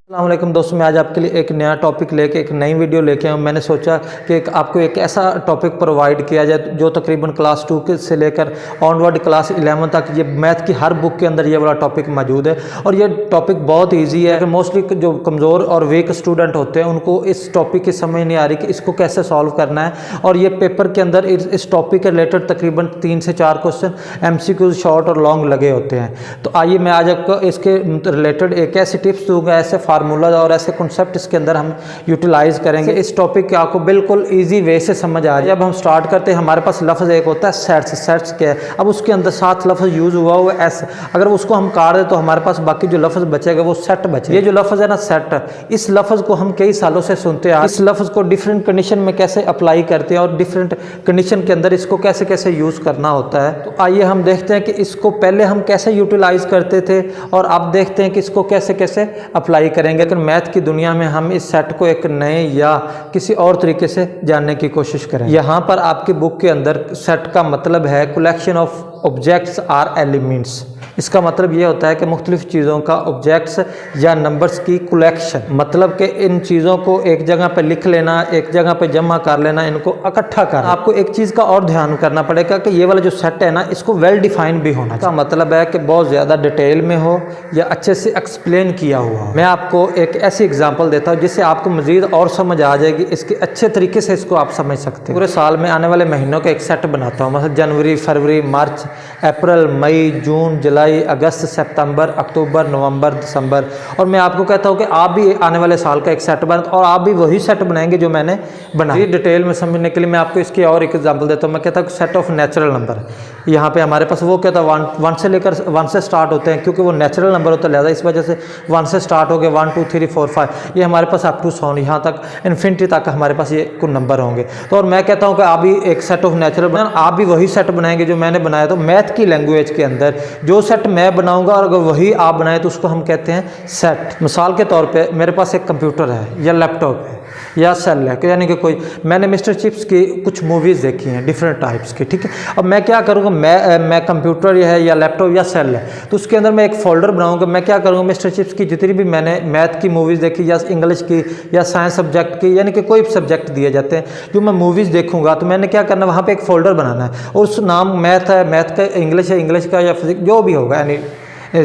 अस्सलाम वालेकुम दोस्तों, मैं आज आपके लिए एक नया टॉपिक लेके एक नई वीडियो लेके आया हूँ। मैंने सोचा कि आपको एक ऐसा टॉपिक प्रोवाइड किया जाए जो तकरीबन क्लास 2 के से लेकर ऑनवर्ड क्लास 11 तक ये मैथ की हर बुक के अंदर ये वाला टॉपिक मौजूद है। और ये टॉपिक बहुत ईजी है। मोस्टली जो कमज़ोर और वीक स्टूडेंट होते हैं उनको इस टॉपिक की समझ नहीं आ रही कि इसको कैसे सॉल्व करना है। और ये पेपर के अंदर इस टॉपिक के रिलेटेड तकरीबन 3 से 4 क्वेश्चन MCQ शॉर्ट और लॉन्ग लगे होते हैं। तो आइए मैं आज आपको इसके रिलेटेड एक ऐसी टिप्स दूंगा, ऐसे फार्मूला और ऐसे कॉन्सेप्ट इसके अंदर हम यूटिलाइज करेंगे। इस टॉपिक के आपको बिल्कुल इजी वे से समझ आ जाए। अब हम स्टार्ट करते हैं, हमारे पास लफ्ज़ एक होता है सेट्स। सेट्स क्या है? अब उसके अंदर 7 लफ्ज़ यूज़ हुआ हुआ एस, अगर उसको हम काट दें तो हमारे पास बाकी जो लफ्ज़ बचेगा वो सेट बचे। ये जो लफ्ज़ है ना सेट, इस लफ्ज़ को हम कई सालों से सुनते हैं। इस लफ्ज़ को डिफरेंट कंडीशन में कैसे अप्लाई करते हैं और डिफरेंट कंडीशन के अंदर इसको कैसे कैसे यूज़ करना होता है। तो आइए हम देखते हैं कि इसको पहले हम कैसे यूटिलाइज करते थे और अब देखते हैं कि इसको कैसे कैसे अप्लाई करेंगे। लेकिन मैथ की दुनिया में हम इस सेट को एक नए या किसी और तरीके से जानने की कोशिश करें। यहाँ पर आपकी बुक के अंदर सेट का मतलब है collection of objects or elements. इसका मतलब ये होता है कि मुख्तलिफ चीज़ों का ऑब्जेक्ट्स या नंबर्स की कलेक्शन, मतलब कि इन चीज़ों को एक जगह पर लिख लेना, एक जगह पर जमा कर लेना, इनको इकट्ठा करना। आपको एक चीज़ का और ध्यान करना पड़ेगा कि ये वाला जो सेट है ना, इसको वेल डिफाइंड भी होना चाहिए। मतलब है कि बहुत ज़्यादा डिटेल में हो या अच्छे से एक्सप्लेन किया हुआ। मैं आपको एक ऐसी एग्जाम्पल देता हूँ जिससे आपको मज़ीद और समझ आ जाएगी, इसके अच्छे तरीके से इसको आप समझ सकते हैं। पूरे साल में आने वाले महीनों का एक सेट बनाता हूँ, मतलब जनवरी, फरवरी, मार्च, अप्रैल, मई, जून, जुलाई, अगस्त, सितंबर, अक्टूबर, नवंबर, दिसंबर। और मैं आपको कहता हूँ कि आप भी आने वाले साल का एक सेट बना और आप भी वही सेट बनाएंगे जो मैंने बनाया। डिटेल में समझने के लिए मैं आपको इसकी और एक एग्जांपल देता हूँ। मैं कहता हूँ सेट ऑफ नेचुरल नंबर। यहाँ पे हमारे पास वो कहता है 1 से लेकर 1 से स्टार्ट होते हैं, क्योंकि वो नेचुरल नंबर होता है, लिहाजा इस वजह से 1 से स्टार्ट हो गए, 1 2 3 4 5, ये हमारे पास अप टू 100 यहाँ तक इन्फिनिटी तक हमारे पास ये कुछ नंबर होंगे। तो और मैं कहता हूँ कि आप भी एक सेट ऑफ नेचुरल बना, आप भी वही सेट बनाएंगे जो मैंने बनाया। तो मैथ की लैंग्वेज के अंदर जो सेट मैं बनाऊंगा और अगर वही आप बनाए तो उसको हम कहते हैं सेट। मिसाल के तौर पे मेरे पास एक कंप्यूटर है या लैपटॉप है या सेल है, यानी कि कोई मैंने मिस्टर चिप्स की कुछ मूवीज़ देखी हैं डिफरेंट टाइप्स की, ठीक है। अब मैं क्या करूँगा, मैं कंप्यूटर है या लैपटॉप या सेल है, तो उसके अंदर मैं एक फ़ोल्डर बनाऊँगा। मैं क्या करूँगा, मिस्टर चिप्स की जितनी भी मैंने मैथ की मूवीज़ देखी या इंग्लिश की या साइंस सब्जेक्ट की, यानी कि कोई सब्जेक्ट दिए जाते हैं जो मैं मूवीज़ देखूँगा, तो मैंने क्या करना, वहाँ पर एक फ़ोल्डर बनाना है और उस नाम मैथ है, मैथ का इंग्लिश है, इंग्लिश का या फिजिक्स जो भी होगा यानी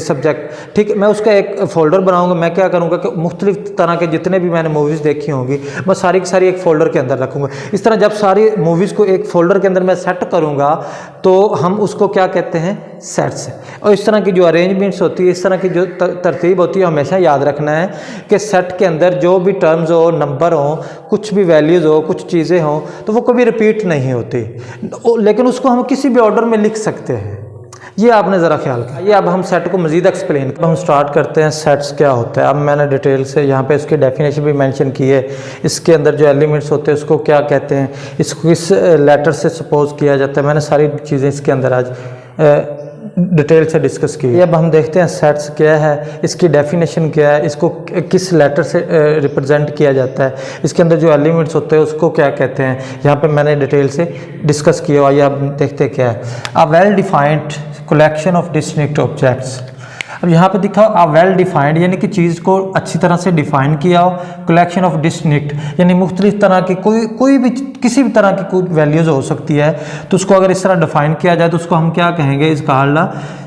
सब्जेक्ट, ठीक है। मैं उसका एक फ़ोल्डर बनाऊंगा। मैं क्या करूंगा कि मुख्तलिफ तरह के जितने भी मैंने मूवीज़ देखी होंगी मैं सारी की सारी एक फ़ोल्डर के अंदर रखूंगा। इस तरह जब सारी मूवीज़ को एक फ़ोल्डर के अंदर मैं सेट करूंगा तो हम उसको क्या कहते हैं, सेट्स। और इस तरह की जो अरेंजमेंट्स होती है, इस तरह की जो तरतीब होती है, हमेशा याद रखना है कि सेट के अंदर जो भी टर्म्स हो, नंबर हो, कुछ भी वैल्यूज़ हो, कुछ चीज़ें हों, तो वो कभी रिपीट नहीं होती, लेकिन उसको हम किसी भी ऑर्डर में लिख सकते हैं। ये आपने ज़रा ख्याल किया। ये अब हम सेट को मज़ीद एक्सप्लेन, हम स्टार्ट करते हैं सेट्स क्या होता है। अब मैंने डिटेल से यहाँ पे इसकी डेफिनेशन भी मेंशन की है। इसके अंदर जो एलिमेंट्स होते हैं उसको क्या कहते हैं, इसको किस लेटर से सपोज किया जाता है, मैंने सारी चीज़ें इसके अंदर आज डिटेल से डिस्कस की। अब हम देखते हैं सेट्स क्या है, इसकी डेफिनेशन क्या है, इसको किस लेटर से रिप्रेजेंट किया जाता है, इसके अंदर जो एलिमेंट्स होते हैं उसको क्या कहते हैं, यहाँ पे मैंने डिटेल से डिस्कस किया हुआ। ये अब देखते क्या है, a well defined collection of distinct objects. अब यहाँ पे दिखा अ वेल डिफाइंड, यानी कि चीज़ को अच्छी तरह से डिफाइन किया हो, कलेक्शन ऑफ डिस्टिंक्ट यानी मुख्तलिफ तरह की कोई भी किसी भी तरह की कोई वैल्यूज़ हो सकती है, तो उसको अगर इस तरह डिफाइन किया जाए तो उसको हम क्या कहेंगे, इस कॉल्ड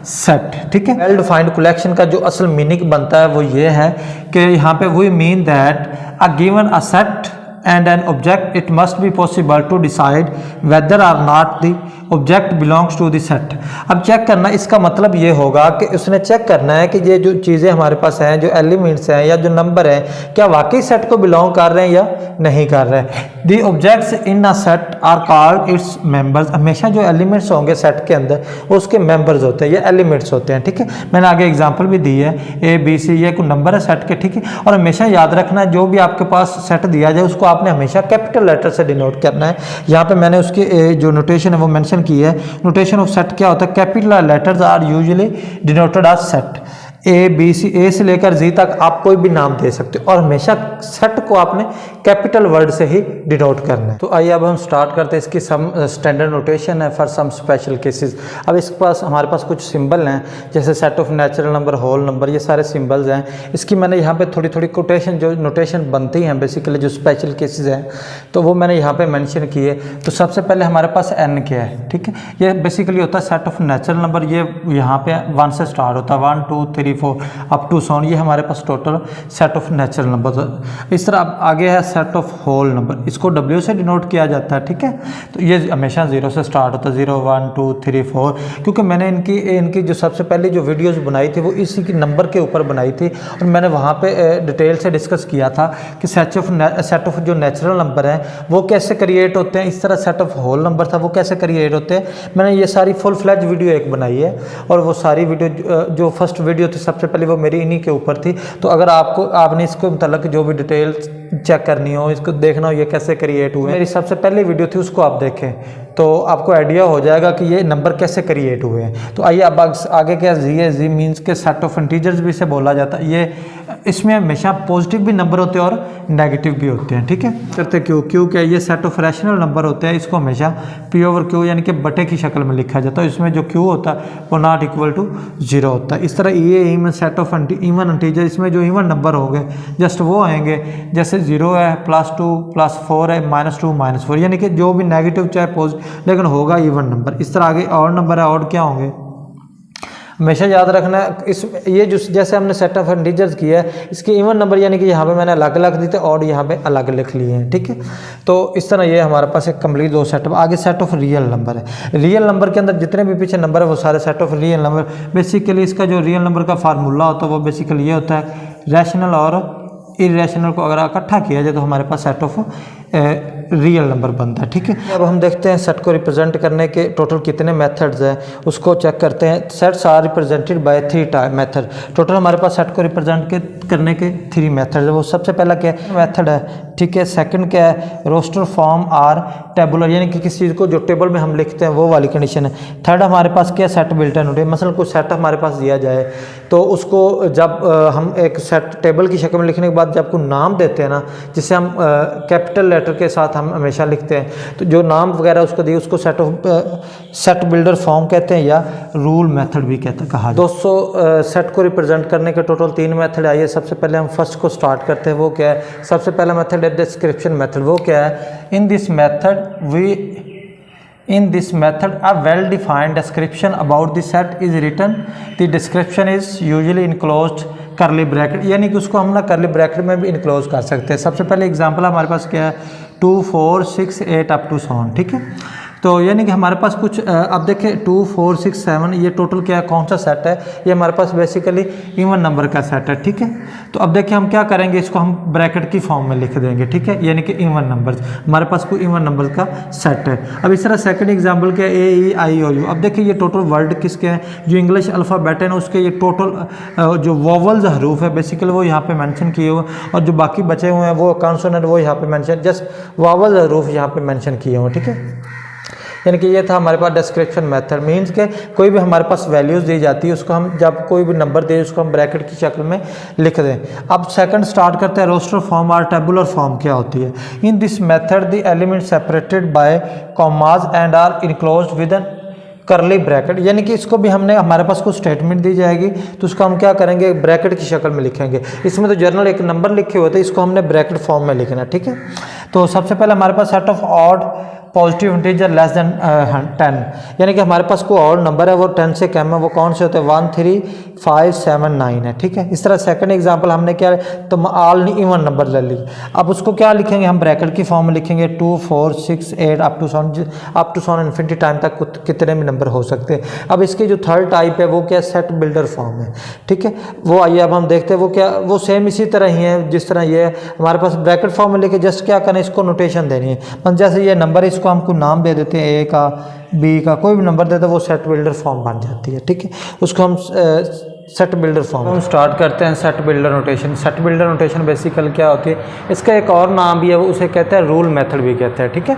सेट, ठीक है। वेल डिफाइंड कलेक्शन का जो असल मीनिंग बनता है वो ये है कि यहाँ पे we mean that a given a set and an object, it must be possible to decide whether or not the object belongs to the set। अब चेक करना, इसका मतलब ये होगा कि उसने चेक करना है कि ये जो चीज़ें हमारे पास हैं, जो एलिमेंट्स हैं या जो नंबर हैं, क्या वाकई सेट को बिलोंग कर रहे हैं या नहीं कर रहे हैं। The objects in a set are called its members. हमेशा जो एलिमेंट्स होंगे सेट के अंदर वो उसके मेंबर्स होते हैं, ये एलिमेंट्स होते हैं, ठीक है। मैंने आगे एग्जाम्पल भी दी है, A B C, ये कोई नंबर है सेट के, ठीक है। और हमेशा याद रखना है जो भी आपके पास सेट दिया जाए उसको आपने हमेशा कैपिटल लेटर से डिनोट करना है। यहाँ पे मैंने उसकी जो नोटेशन है वो मेंशन की है। नोटेशन ऑफ सेट क्या होता है, capital letters are usually denoted as set. A B C, A से लेकर जी तक आप कोई भी नाम दे सकते हो और हमेशा सेट को आपने कैपिटल वर्ड से ही डिनोट करना है। तो आइए अब हम स्टार्ट करते हैं। इसकी सम स्टैंडर्ड नोटेशन है फॉर सम स्पेशल केसेस। अब इसके पास हमारे पास कुछ सिंबल हैं, जैसे set of natural number, whole number, ये सारे सिंबल्स हैं। इसकी मैंने यहाँ पे थोड़ी थोड़ी कोटेशन जो नोटेशन बनती हैं बेसिकली जो स्पेशल केसेस हैं, तो वो मैंने यहाँ पे मेंशन किए। तो सबसे पहले हमारे पास n क्या है, ठीक है, ये बेसिकली होता है सेट ऑफ नेचुरल नंबर। ये यहाँ पे 1 से स्टार्ट होता है, 1 2 3 4 अप टू सॉन, ये हमारे पास total set of natural number. इस तरह अब आगे है सेट ऑफ होल नंबर, इसको w से डिनोट किया जाता है, ठीक है। तो ये हमेशा 0 से स्टार्ट होता है, 0 1 2 3 4, क्योंकि मैंने इनकी जो सबसे पहले जो वीडियोस बनाई थी वो इसी की नंबर के ऊपर बनाई थी और मैंने वहाँ पे डिटेल से डिस्कस किया था कि सेट ऑफ जो नेचुरल नंबर हैं वो कैसे क्रिएट होते हैं, इस तरह सेट ऑफ होल नंबर था वो कैसे क्रिएट होते हैं। मैंने ये सारी फुल फ्लैज वीडियो एक बनाई है और वो सारी वीडियो जो फर्स्ट वीडियो थी सबसे पहले वो मेरी इन्हीं के ऊपर थी। तो अगर आपने इसको मतलब जो भी डिटेल्स चेक करनी हो, इसको देखना हो ये कैसे क्रिएट हुए, मेरी सबसे पहले वीडियो थी उसको आप देखें तो आपको आइडिया हो जाएगा कि ये नंबर कैसे क्रिएट हुए हैं। तो आइए अब आगे क्या जी है, जी मीन्स के सेट ऑफ इंटीजर्स भी इसे बोला जाता है। ये इसमें हमेशा पॉजिटिव भी नंबर होते हैं और नेगेटिव भी होते हैं, ठीक है। करते क्यू क्या, ये सेट ऑफ रैशनल नंबर होते हैं, इसको हमेशा पी ओवर क्यू यानी कि बटे की शक्ल में लिखा जाता है। इसमें जो क्यू होता है वो नॉट इक्वल टू 0 होता है। इस तरह ये even set of even integer, इसमें जो इवन नंबर हो गए जस्ट वो आएंगे, जैसे 0 है, +2 +4 है, -2 -4, यानी कि जो भी नेगेटिव चाहे पॉजिटिव लेकिन होगा इवन नंबर। इस तरह आगे ऑड नंबर है, ऑड क्या होंगे हमेशा याद रखना है। इस ये जो जैसे हमने सेट ऑफ इंटीजर्स किया है इसके इवन नंबर यानी कि यहाँ पे मैंने अलग अलग दी थे और यहाँ पे अलग लिख लिए हैं, ठीक है। तो इस तरह ये हमारे पास एक कंप्लीट 2 सेट। आगे सेट ऑफ रियल नंबर है। रियल नंबर के अंदर जितने भी पीछे नंबर है वो सारे set of real number. Basically इसका जो रियल नंबर का फार्मूला होता है वो बेसिकली ये होता है, रैशनल और इरेशनल को अगर इकट्ठा किया जाए तो हमारे पास सेट ऑफ रियल नंबर बनता है, ठीक है। अब हम देखते हैं सेट को रिप्रेजेंट करने के टोटल कितने मेथड्स हैं उसको चेक करते हैं। Sets are represented by 3 method. Total हमारे पास सेट को रिप्रेजेंट करने के 3 मेथड है। वो सबसे पहला क्या मेथड है, ठीक है। सेकंड क्या है, रोस्टर फॉर्म आर टेबुलर, यानी कि किसी चीज़ को जो टेबल में हम लिखते हैं वो वाली कंडीशन है। थर्ड हमारे पास क्या, सेट बिल्ट इन होते हैं। मसलन कुछ सेट हमारे पास दिया जाए तो उसको जब हम एक सेट टेबल की शक्ल में लिखने के बाद जब को नाम देते हैं ना, जिसे हम कैपिटल लेटर के साथ हम हमेशा लिखते हैं, तो जो नाम वगैरह उसको दिए उसको सेट बिल्डर फॉर्म कहते हैं या रूल मेथड भी कहा। दोस्तों सेट को रिप्रेजेंट करने के टोटल 3 मेथड। आइए सबसे पहले हम फर्स्ट को स्टार्ट करते हैं। वो क्या है, सबसे पहला मेथड है डिस्क्रिप्शन मेथड। वो क्या है, in this method a well defined description about the set is written. The description is usually enclosed करली ब्रैकेट, यानी कि उसको हम ना करली ब्रैकेट में भी इनक्लोज कर सकते हैं। सबसे पहले एग्जांपल हमारे पास क्या है, 2 4 6 8 अप टू सॉन, ठीक है। तो यानी कि हमारे पास कुछ अब देखें 2 4 6 7 ये टोटल क्या है, कौन सा सेट है, ये हमारे पास बेसिकली इवन नंबर का सेट है, ठीक है। तो अब देखिए हम क्या करेंगे, इसको हम ब्रैकेट की फॉर्म में लिख देंगे, ठीक है, यानी कि इवन नंबर, हमारे पास कोई इवन नंबर का सेट है। अब इस तरह सेकंड एग्जांपल क्या है, AEIOU। अब देखिए ये टोटल वर्ड किसके हैं, जो इंग्लिश अल्फ़ाबेट है ना उसके ये टोटल जो वोवल्स हरूफ है बेसिकली वो यहाँ पे मेंशन किए हुए, और जो बाकी बचे हुए हैं वो कॉन्सोनेंट वो यहाँ पे मेंशन, जस्ट वोवल्स हरूफ यहाँ पे मेंशन किए हुए, ठीक है। यानी कि ये था हमारे पास डिस्क्रिप्शन मेथड। मीन्स के कोई भी हमारे पास वैल्यूज़ दी जाती है उसको हम जब कोई भी नंबर दे उसको हम ब्रैकेट की शक्ल में लिख दें। अब सेकंड स्टार्ट करते हैं, रोस्टर फॉर्म और टेबुलर फॉर्म क्या होती है। In this method the element separated by commas and are enclosed with an curly bracket, यानी कि इसको भी हमने हमारे पास कुछ स्टेटमेंट दी जाएगी तो उसको हम क्या करेंगे, ब्रैकेट की शक्ल में लिखेंगे। इसमें तो जनरल एक नंबर लिखे हुए थे, इसको हमने ब्रैकेट फॉर्म में लिखना, ठीक है। तो सबसे पहले हमारे पास set of odd positive integer less than 10, यानी कि हमारे पास कोई और नंबर है वो 10 से कम है, वो कौन से होते हैं, 1 3 5 7 9 है, ठीक है। इस तरह सेकंड एग्जांपल हमने क्या है, तो ऑल इवन नंबर ले ली। अब उसको क्या लिखेंगे, हम ब्रैकेट की फॉर्म में लिखेंगे 2 4 6 8 up to so on infinity time तक कितने भी नंबर हो सकते हैं। अब इसकी जो थर्ड टाइप है वो क्या, सेट बिल्डर फॉर्म है, ठीक है। वो आइए अब हम देखते हैं वो क्या, वो सेम इसी तरह ही है जिस तरह ये है। हमारे पास ब्रैकेट फॉर्म में लेके जस्ट क्या करना है, इसको नोटेशन देनी है। मतलब जैसे ये नंबर है इसको हमको नाम दे देते हैं, ए का बी का कोई भी नंबर देते हैं, वो सेट बिल्डर फॉर्म बन जाती है, ठीक है। उसको हम सेट बिल्डर फॉर्म। हम स्टार्ट करते हैं set builder notation. Set builder notation basically क्या होती है, इसका एक और नाम भी है, वो उसे कहते हैं रूल मेथड भी कहते हैं, ठीक है।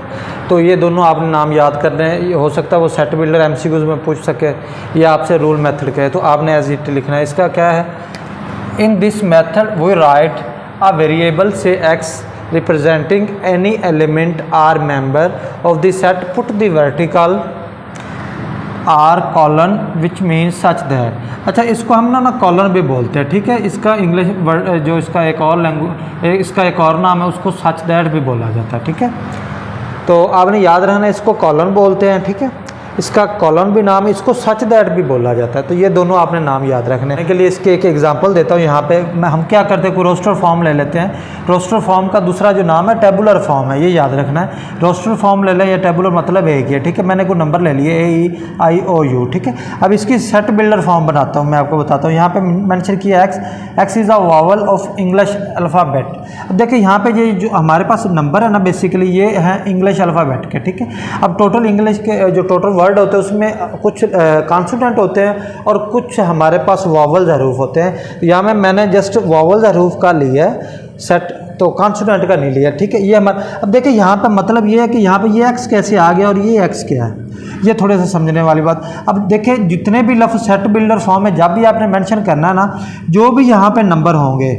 तो ये दोनों आपने नाम याद करने हैं, हो सकता है वो सेट बिल्डर एमसीक्यूज में पूछ सके या आपसे रूल मेथड कहे, तो आपने एज इट लिखना है। इसका क्या है, in this method we write a variable say x representing any element or member of the set, put the vertical or column which means such that। अच्छा, इसको हम ना कॉलन भी बोलते हैं, ठीक है। इसका इंग्लिश वर्ड जो इसका एक और लैंग्वेज, इसका एक और नाम है, उसको सच दैट भी बोला जाता है, ठीक है। तो आपने याद रखना, इसको कॉलन बोलते हैं, ठीक है। इसका कॉलन भी नाम, इसको सच दैट भी बोला जाता है। तो ये दोनों आपने नाम याद रखने के लिए इसके एक एग्जांपल देता हूँ। यहाँ पे हम क्या करते हैं, कोई रोस्टर फॉर्म ले लेते हैं। रोस्टर फॉर्म का दूसरा जो नाम है टेबुलर फॉर्म है, ये याद रखना है। रोस्टर फॉर्म ले लें या टेबुलर मतलब एक ही है, ठीक है। मैंने कोई नंबर ले लिए AEIOU, ठीक है। अब इसकी सेट बिल्डर फॉर्म बनाता हूँ, मैं आपको बताता हूँ। यहाँ पे मेंशन किया x is a vowel of English alphabet. अब देखिए यहाँ पे ये जो हमारे पास नंबर है ना, बेसिकली ये है इंग्लिश अल्फ़ाबेट के, ठीक है। अब टोटल इंग्लिश के जो टोटल वर्ड होते हैं उसमें कुछ कॉन्सोनेंट होते हैं और कुछ हमारे पास वावल्स हरूफ होते हैं। यहाँ में मैंने जस्ट वावल्स हरूफ का लिया है सेट, तो कॉन्सोनेंट का नहीं लिया, ठीक है। ये हमारा, अब देखिए यहाँ पे मतलब ये है कि यहाँ पे ये एक्स कैसे आ गया और ये एक्स क्या है, ये थोड़े से समझने वाली बात। अब देखिए जितने भी लफ्ज़ सेट बिल्डर फॉर्म है, जब भी आपने मेंशन करना है ना, जो भी यहाँ पे नंबर होंगे,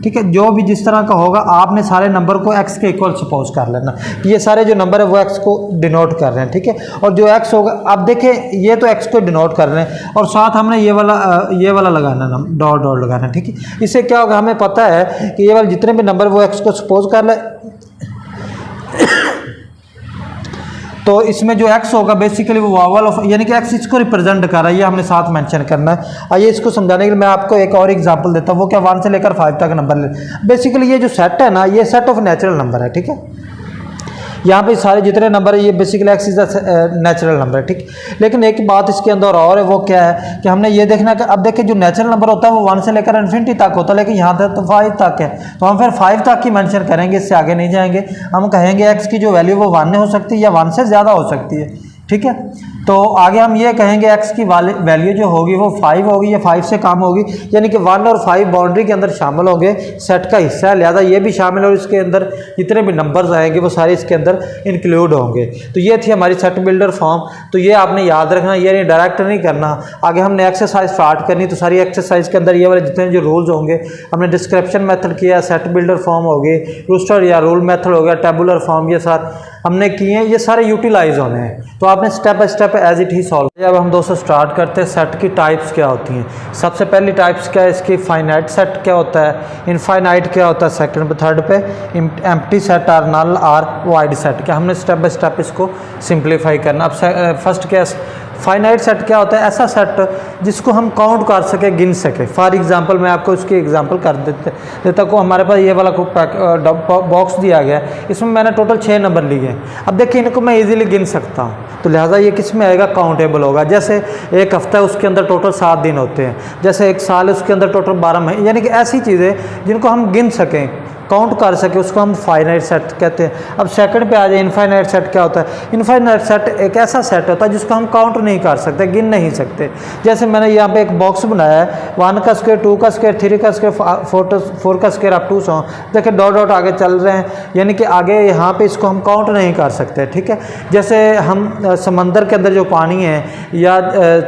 ठीक है, जो भी जिस तरह का होगा, आपने सारे नंबर को x के इक्वल सपोज कर लेना। ये सारे जो नंबर है वो x को डिनोट कर रहे हैं, ठीक है। और जो x होगा, अब देखिए ये तो x को डिनोट कर रहे हैं और साथ हमने ये वाला लगाना ना, डॉट डॉट लगाना, ठीक है। इससे क्या होगा, हमें पता है कि ये वाले जितने भी नंबर वो x को सपोज कर ले, तो इसमें जो x होगा बेसिकली वो वावल ऑफ, यानी कि x इसको रिप्रेजेंट कर रहा है, ये हमने साथ मेंशन करना है। आइए इसको समझाने के लिए मैं आपको एक और एग्जांपल देता हूँ। वो क्या, 1 से लेकर 5 तक नंबर ले। बेसिकली ये जो सेट है ना, ये सेट ऑफ नेचुरल नंबर है, ठीक है। यहाँ पे सारे जितने नंबर है ये basically x is natural number है, ठीक। लेकिन एक बात इसके अंदर और है, वो क्या है कि हमने ये देखना कि अब देखिए जो नेचुरल नंबर होता है वो 1 से लेकर इन्फिनिटी तक होता है, लेकिन यहाँ तक तो 5 तक है, तो हम फिर 5 तक ही मेंशन करेंगे, इससे आगे नहीं जाएंगे। हम कहेंगे एक्स की जो वैल्यू वो 1 हो सकती है या 1 से ज़्यादा हो सकती है, ठीक है। तो आगे हम ये कहेंगे एक्स की वैल्यू जो होगी वो 5 होगी या 5 से कम होगी, यानी कि 1 और 5 बाउंड्री के अंदर शामिल होंगे, सेट का हिस्सा है, लिहाजा ये भी शामिल और इसके अंदर जितने भी नंबर्स आएंगे वो सारे इसके अंदर इंक्लूड होंगे। तो ये थी हमारी सेट बिल्डर फॉर्म। तो ये आपने याद रखना, ये नहीं डायरेक्ट नहीं करना। आगे हमने एक्सरसाइज स्टार्ट करनी, तो सारी एक्सरसाइज के अंदर ये वाले जितने जो रूल्स होंगे, हमने डिस्क्रिप्शन मेथड किया, सेट बिल्डर फॉर्म हो गई, रोस्टर या रूल मेथड हो गया, टेबुलर फॉर्म, ये सारे हमने किए हैं, ये सारे यूटिलाइज होने हैं। तो आपने step by step as it he solve. अब हम दोस्तों स्टार्ट करते हैं, सेट की टाइप्स क्या होती हैं। सबसे पहली टाइप्स क्या है इसकी, फाइनाइट सेट क्या होता है, इनफाइनाइट क्या होता है, सेकंड पे, थर्ड पे एम्प्टी सेट और नल और वाइड सेट। क्या हमने स्टेप बाय स्टेप इसको सिंप्लीफाई करना। अब फर्स्ट क्या, फाइनाइट सेट क्या होता है, ऐसा सेट जिसको हम काउंट कर सके, गिन सके। फॉर एग्जांपल मैं आपको उसकी एग्जांपल कर देता को, हमारे पास ये वाला बॉक्स दिया गया है, इसमें मैंने टोटल 6 नंबर लिए हैं। अब देखिए इनको मैं इजीली गिन सकता हूँ, तो लिहाजा ये किस में आएगा, काउंटेबल होगा। जैसे एक हफ्ता है उसके अंदर टोटल 7 दिन होते हैं, जैसे एक साल है उसके अंदर टोटल 12 महीने, यानी कि ऐसी चीज़ें जिनको हम गिन सकें, काउंट कर सके, उसको हम फाइनाइट सेट कहते हैं। अब सेकंड पे आ जाए, इनफाइनाइट सेट क्या होता है। इनफाइनाइट सेट एक ऐसा सेट होता है जिसको हम काउंट नहीं कर सकते, गिन नहीं सकते। जैसे मैंने यहाँ पे एक बॉक्स बनाया है, 1 का स्क्वायर, 2 का स्क्वायर, 3 का स्क्वायर, 4 का स्क्वायर अप टू 100। देखिए डॉट डॉट आगे चल रहे हैं, यानी कि आगे यहाँ पे इसको हम काउंट नहीं कर सकते, ठीक है। जैसे हम समंदर के अंदर जो पानी है या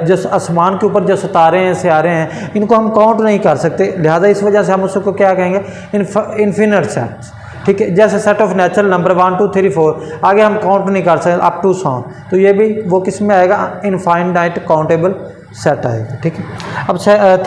जिस आसमान के ऊपर जो सितारे हैं, सियारे हैं, इनको हम काउंट नहीं कर सकते, लिहाजा इस वजह से हम उसको क्या कहेंगे, इन्फिनिट सेट्स, ठीक है। जैसे सेट ऑफ नेचुरल नंबर 1 2 3 4, आगे हम काउंट नहीं कर सकते अप टू 100, तो ये भी वो किस में आएगा, इनफाइनाइट काउंटेबल सेट आएगा, ठीक है। अब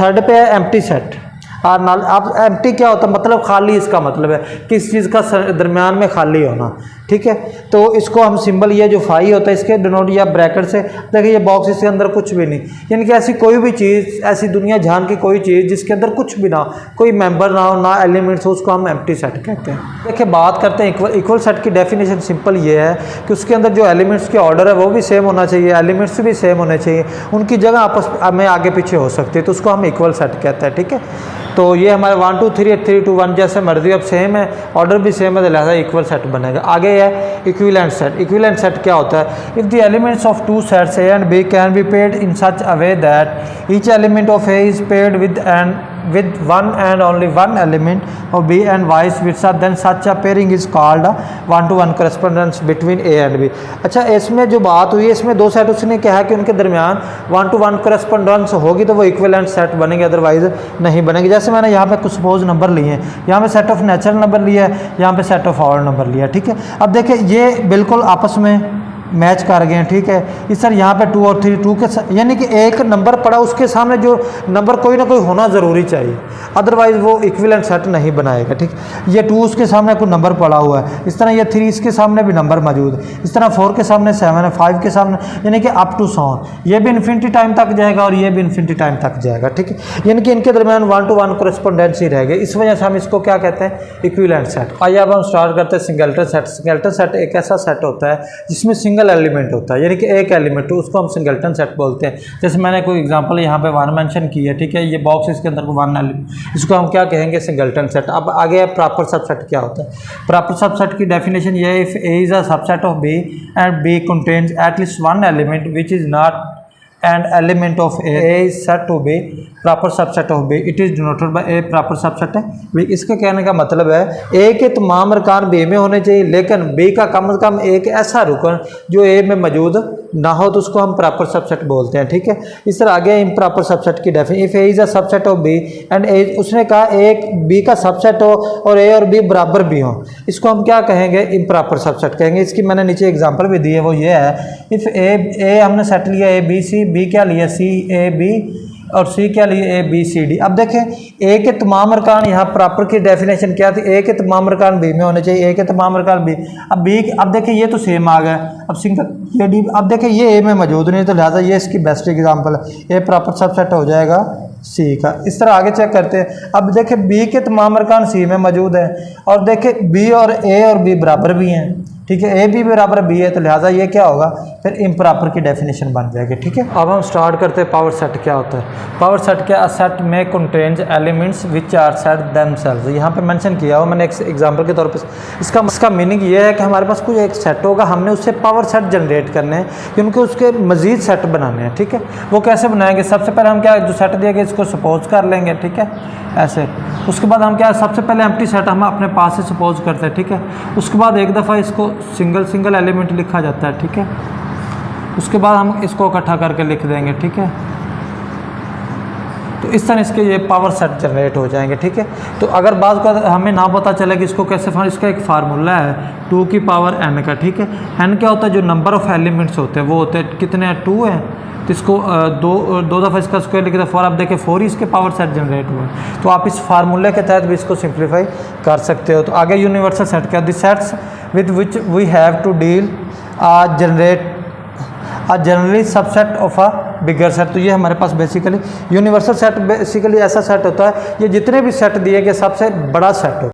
थर्ड पे है एम्प्टी सेट और नल। अब एम्प्टी क्या होता है, मतलब खाली, इसका मतलब है किस चीज़ का दरमियान में खाली होना, ठीक है। तो इसको हम सिंबल, ये जो फाई होता है इसके डिनोट या ब्रैकेट से, देखिए ये बॉक्स, इसके अंदर कुछ भी नहीं, यानी कि ऐसी कोई भी चीज़, ऐसी दुनिया जहान की कोई चीज़ जिसके अंदर कुछ भी ना हो, कोई मेंबर ना हो, ना एलिमेंट्स हो, उसको हम एम्प्टी सेट कहते हैं। देखिए बात करते हैं इक्वल सेट की। डेफिनेशन सिंपल ये है कि उसके अंदर जो एलिमेंट्स के ऑर्डर है वो भी सेम होना चाहिए, एलिमेंट्स भी सेम होने चाहिए, उनकी जगह आपस में आगे पीछे हो सकती है, तो उसको हम इक्वल सेट कहते हैं, ठीक है। तो ये हमारे 1 2 3 3 2 1 जैसे मर्जी अब सेम है, ऑर्डर भी सेम है, तो लिहाजा इक्वल सेट बनेगा। आगे आगे है इक्विवेलेंट सेट। इक्विवेलेंट सेट क्या होता है? If the elements of two sets A and B can be paired in such a way that each element of A is paired with one and only one element of B and vice versa, then such a pairing is called a one-to-one correspondence between A and B। अच्छा, इसमें जो बात हुई है, इसमें दो set उसने कहा कि उनके दरमियान वन टू वन करस्पॉन्डेंस होगी तो वो इक्विवेलेंट सेट बनेंगे, अदरवाइज नहीं बनेंगे। जैसे मैंने यहाँ पे कुछ सपोज नंबर लिए हैं, यहाँ पे सेट ऑफ नेचुरल नंबर लिया है, यहाँ पे सेट ऑफ ऑड नंबर लिया है, ठीक है। अब देखिए ये बिल्कुल आपस में मैच कर गए हैं, ठीक है। इस सर यहाँ पे 2 और 3 2 के यानी कि एक नंबर पड़ा उसके सामने जो नंबर कोई ना कोई होना ज़रूरी चाहिए, अदरवाइज़ वो इक्विवेलेंट सेट नहीं बनाएगा, ठीक। ये 2 उसके सामने कोई नंबर पड़ा हुआ है, इस तरह ये 3 इसके सामने भी नंबर मौजूद है, इस तरह 4 के सामने 7 है, 5 के सामने, यानी कि अप टू 100 ये भी इन्फिनिटी टाइम तक जाएगा और ये भी इन्फिनिटी टाइम तक जाएगा, ठीक है। यानी कि इनके दरमियान वन टू वन कोरेस्पोंडेंसी रहेगी, इस वजह से हम इसको क्या कहते हैं? Equivalent set. आइए अब हम स्टार्ट करते हैं सिंगलेटन सेट। सिंगलेटन सेट एक ऐसा सेट होता है जिसमें सिंगल एलिमेंट होता है, यानी कि एक एलिमेंट, तो उसको हम सिंगलेटन सेट बोलते हैं। जैसे मैंने कोई एग्जांपल यहाँ पे 1 मेंशन की है, ठीक है। ये बॉक्स इसके अंदर 1 एलिमेंट, इसको हम क्या कहेंगे? Singleton set. अब आगे है प्रॉपर सबसेट क्या होता है। प्रॉपर सबसेट की डेफिनेशन ये है, if A is a subset of B and B contains at least one element which is not and element of A is set to be proper subset of B, it is denoted by A proper subset है B. इसके कहने का मतलब है ए के तमाम अरकान B में होने चाहिए, लेकिन बी का कम से कम एक ऐसा रुकन जो ए में मौजूद ना हो, तो उसको हम प्रॉपर सबसेट बोलते हैं, ठीक है। इस तरह आगे इम्प्रॉपर सबसेट की definition, if A is a subset of B and A, उसने कहा एक बी का सबसेट हो और ए और बी बराबर भी हो, इसको हम क्या कहेंगे? इम्प्रॉपर सबसेट कहेंगे। इसकी मैंने नीचे एग्जांपल भी दी है, वो ये है, इफ ए हमने सेट लिया ए बी सी, बी क्या लिया? सी ए बी, और सी क्या लिए? A B C D. अब देखें ए के तमाम अरकान, यहाँ प्रॉपर की डेफिनेशन क्या थी? ए के तमाम अरकान बी में होने चाहिए, ए के तमाम अरकान बी। अब बी, अब देखें ये तो सेम आ गया, अब सिंगल ये डी, अब देखें ये ए में मौजूद नहीं, तो लिहाजा ये इसकी बेस्ट एग्जांपल है, ए प्रॉपर सबसेट हो जाएगा सी का। इस तरह आगे चेक करते हैं। अब देखें बी के तमाम अरकान सी में मौजूद है, और देखें बी और ए और बी बराबर भी हैं, ठीक है। ए बी बराबर बी है, तो लिहाजा ये क्या होगा? फिर इम्प्रॉपर की डेफिनेशन बन जाएगी, ठीक है। अब हम स्टार्ट करते हैं पावर सेट क्या होता है। पावर सेट क्या? अ सेट में contains elements which are set themselves. यहाँ पे मेंशन किया हुआ मैंने एक एग्जांपल के तौर पे। इसका मीनिंग ये है कि हमारे पास कोई एक सेट होगा, हमने उससे पावर सेट जनरेट करने हैं, क्योंकि उसके मजीद सेट बनाने हैं, ठीक है। वो कैसे बनाएंगे? सबसे पहले हम क्या, जो सेट दिया गया इसको सपोज कर लेंगे, ठीक है, ऐसे। उसके बाद हम क्या, सबसे पहले एम्प्टी सेट हम अपने पास से सपोज करते हैं, ठीक है। उसके बाद एक दफ़ा इसको सिंगल एलिमेंट लिखा जाता है, ठीक है। उसके बाद हम इसको इकट्ठा करके लिख देंगे, ठीक है। तो इस तरह इसके ये पावर सेट जनरेट हो जाएंगे, ठीक है। तो अगर बात को हमें ना पता चले कि इसको कैसे, इसका एक फार्मूला है 2 की पावर n का, ठीक है। n क्या होता है? जो नंबर ऑफ एलिमेंट्स होते हैं वो होते हैं कितने हैं? 2 हैं, तो इसको दो दफ़ा इसका स्क्वायर लिखे तो 4, आप देखें 4 ही इसके पावर सेट जनरेट हुए, तो आप इस फार्मूले के तहत भी इसको सिंप्लीफाई कर सकते हो। तो आगे यूनिवर्सल सेट क्या? The sets with which we have to deal generate generally subset of a bigger set. तो ये हमारे पास बेसिकली यूनिवर्सल सेट बेसिकली ऐसा सेट होता है, ये जितने भी सेट दिए गए सबसे बड़ा सेट होता है।